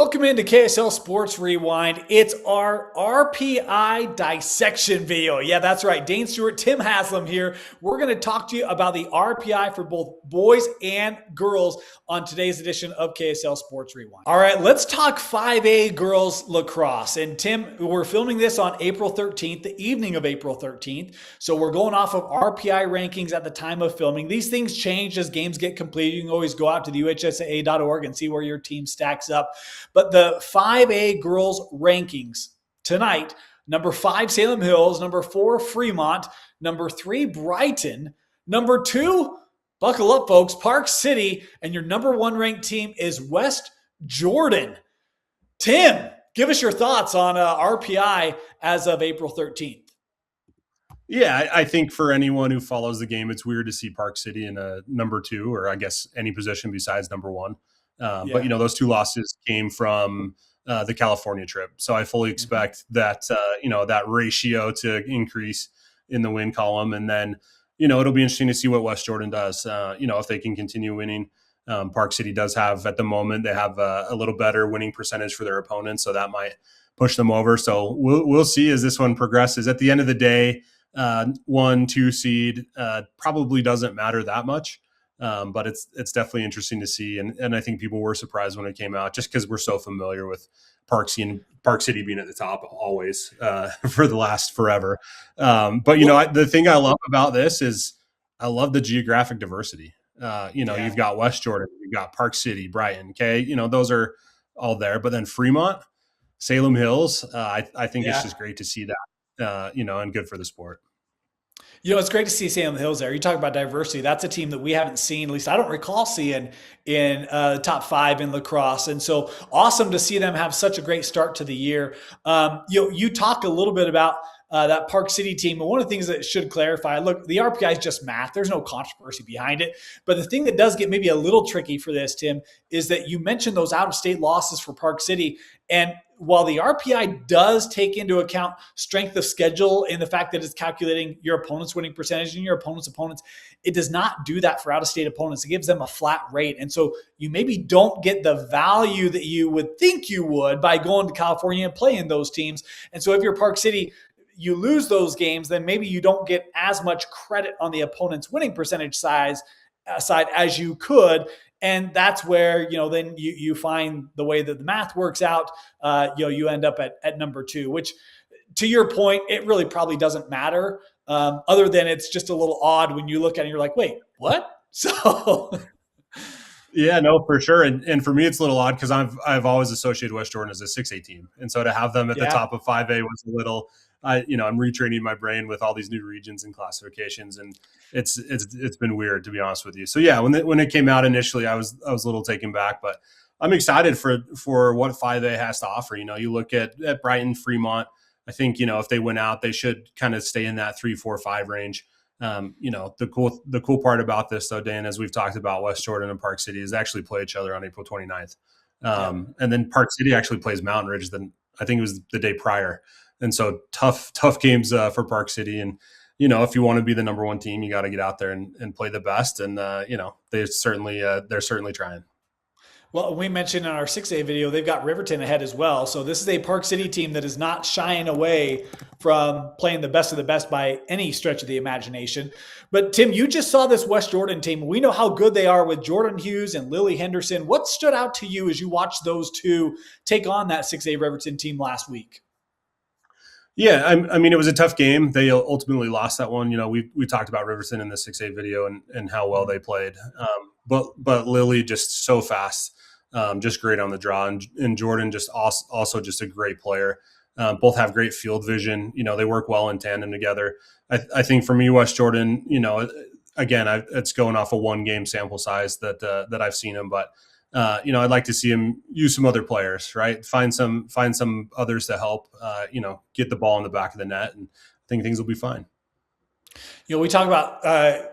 Welcome into KSL Sports Rewind. It's our RPI dissection video. Yeah, that's right. Dane Stewart, Tim Haslam here. We're going to talk to you about the RPI for both boys and girls on today's edition of KSL Sports Rewind. All right, let's talk 5A girls lacrosse. And Tim, we're filming this on April 13th, the evening of April 13th. So we're going off of RPI rankings at the time of filming. These things change as games get completed. You can always go out to the UHSAA.org and see where your team stacks up. But the 5A girls rankings tonight, number 5, Salem Hills, number 4, Fremont, number 3, Brighton, number 2, buckle up, folks, Park City, and your number 1 ranked team is West Jordan. Tim, give us your thoughts on RPI as of April 13th. Yeah, I think for anyone who follows the game, it's weird to see Park City in a number 2, or I guess any position besides number 1. But, those 2 losses came from the California trip. So I fully expect that, that ratio to increase in the win column. And then, it'll be interesting to see what West Jordan does, if they can continue winning. Park City does have, at the moment, they have a little better winning percentage for their opponents. So that might push them over. So we'll see as this one progresses. At the end of the day, 1, 2 seed probably doesn't matter that much. But it's definitely interesting to see. And I think people were surprised when it came out just because we're so familiar with Park City being at the top always for the last forever. But, the thing I love about this is I love the geographic diversity. You've got West Jordan, you've got Park City, Brighton, okay? Those are all there. But then Fremont, Salem Hills, I think it's just great to see that, and good for the sport. It's great to see Salem Hills there. You talk about diversity. That's a team that we haven't seen, at least I don't recall seeing in the top 5 in lacrosse. And so awesome to see them have such a great start to the year. You talk a little bit about that Park City team. But one of the things that should clarify, look, the RPI is just math. There's no controversy behind it. But the thing that does get maybe a little tricky for this, Tim, is that you mentioned those out-of-state losses for Park City. And while the RPI does take into account strength of schedule and the fact that it's calculating your opponent's winning percentage and your opponent's opponents, it does not do that for out-of-state opponents. It gives them a flat rate. And so you maybe don't get the value that you would think you would by going to California and playing those teams. And so if you're Park City, you lose those games, then maybe you don't get as much credit on the opponent's winning percentage side as you could. And that's where, then you find the way that the math works out, you end up at number 2, which to your point, it really probably doesn't matter other than it's just a little odd when you look at it and you're like, wait, what? So yeah, no, for sure. And for me, it's a little odd because I've always associated West Jordan as a 6A team. And so to have them at the top of 5A was a little, I'm retraining my brain with all these new regions and classifications, and it's been weird, to be honest with you. So yeah, when it came out initially, I was a little taken back, but I'm excited for what 5A has to offer. You look at Brighton, Fremont. I think if they win out, they should kind of stay in that 3, 4, 5 range. The cool part about this, though, Dan, as we've talked about, West Jordan and Park City is actually play each other on April 29th, and then Park City actually plays Mountain Ridge. Then I think it was the day prior. And so tough games for Park City. And, if you want to be the number 1 team, you got to get out there and play the best. And, they're certainly trying. Well, we mentioned in our 6A video, they've got Riverton ahead as well. So this is a Park City team that is not shying away from playing the best of the best by any stretch of the imagination. But Tim, you just saw this West Jordan team. We know how good they are with Jordan Hughes and Lily Henderson. What stood out to you as you watched those 2 take on that 6A Riverton team last week? Yeah, I mean, it was a tough game. They ultimately lost that one. We talked about Riverton in the 6A video and how well they played. But Lily just so fast, just great on the draw. And Jordan just also just a great player. Both have great field vision. They work well in tandem together. I think for me, West Jordan, again, it's going off a 1 game sample size that I've seen him, but I'd like to see him use some other players, right? Find some others to help, get the ball in the back of the net, and I think things will be fine. We talk about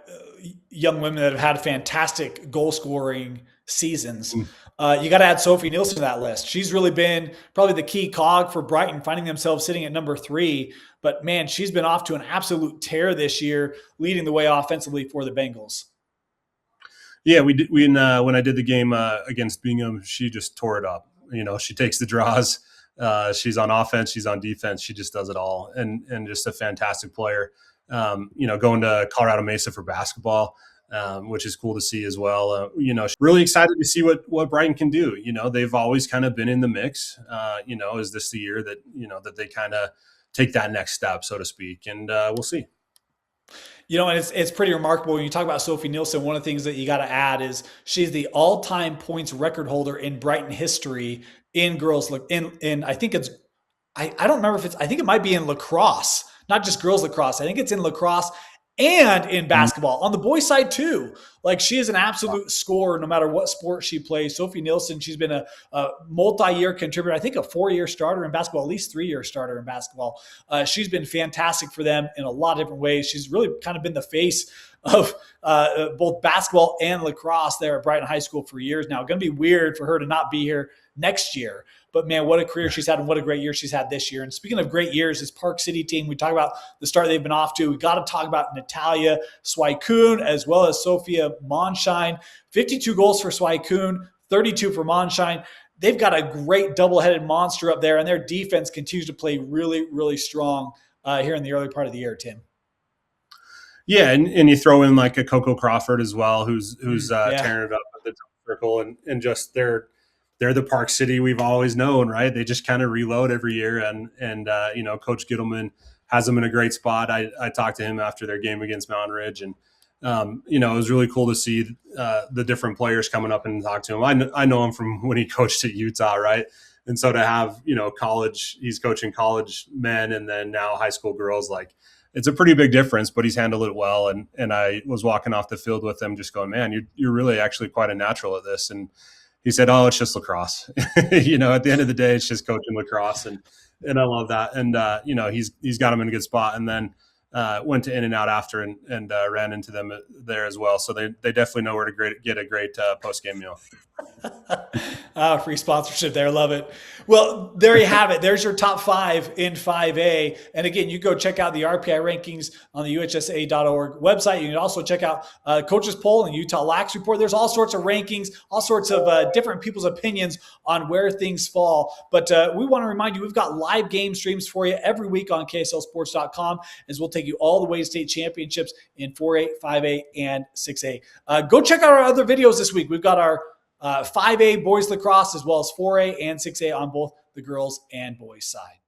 young women that have had fantastic goal scoring seasons. You got to add Sophie Nielsen to that list. She's really been probably the key cog for Brighton, finding themselves sitting at number 3. But man, she's been off to an absolute tear this year, leading the way offensively for the Bengals. Yeah, when I did the game against Bingham, she just tore it up. She takes the draws. She's on offense. She's on defense. She just does it all, and just a fantastic player. Going to Colorado Mesa for basketball, which is cool to see as well. Really excited to see what Brighton can do. They've always kind of been in the mix. Is this the year that that they kind of take that next step, so to speak? And we'll see. And it's pretty remarkable when you talk about Sophie Nielsen. One of the things that you got to add is she's the all-time points record holder in Brighton history in girls. In I think it's I don't remember if it's, I think it might be in lacrosse, not just girls lacrosse. I think it's in lacrosse and in basketball on the boys side too. Like, she is an absolute scorer no matter what sport she plays. Sophie Nielsen, she's been a multi-year contributor. I think a 4-year starter in basketball, at least 3-year starter in basketball. She's been fantastic for them in a lot of different ways. She's really kind of been the face of both basketball and lacrosse there at Brighton High School for years now. Going to be weird for her to not be here next year. But man, what a career she's had and what a great year she's had this year. And speaking of great years, this Park City team, we talk about the start they've been off to. We got to talk about Natalia Swaikun as well as Sophia Monshine. 52 goals for Swaikun, 32 for Monshine. They've got a great double-headed monster up there, and their defense continues to play really, really strong here in the early part of the year, Tim. Yeah, and you throw in like a Coco Crawford as well, who's tearing it up at the top circle, and just they're the Park City we've always known, right? They just kind of reload every year, and Coach Gittleman has them in a great spot. I talked to him after their game against Mountain Ridge, and it was really cool to see the different players coming up and talk to him. I know him from when he coached at Utah, right? And so to have college, he's coaching college men and then now high school girls, like, it's a pretty big difference, but he's handled it well. And I was walking off the field with him just going, man, you're really actually quite a natural at this. And he said, oh, it's just lacrosse. At the end of the day, it's just coaching lacrosse. And I love that. And, he's got him in a good spot. And then went to In-N-Out after and ran into them there as well. So they definitely know where to get a great post-game meal. Free sponsorship there. Love it. Well, there you have it. There's your top 5 in 5A. And again, you go check out the RPI rankings on the UHSA.org website. You can also check out Coach's Poll and Utah Lax Report. There's all sorts of rankings, all sorts of different people's opinions on where things fall. But we want to remind you, we've got live game streams for you every week on KSLSports.com, as we'll take you all the way to state championships in 4A, 5A, and 6A. Go check out our other videos this week. We've got our 5A boys lacrosse as well as 4A and 6A on both the girls and boys side.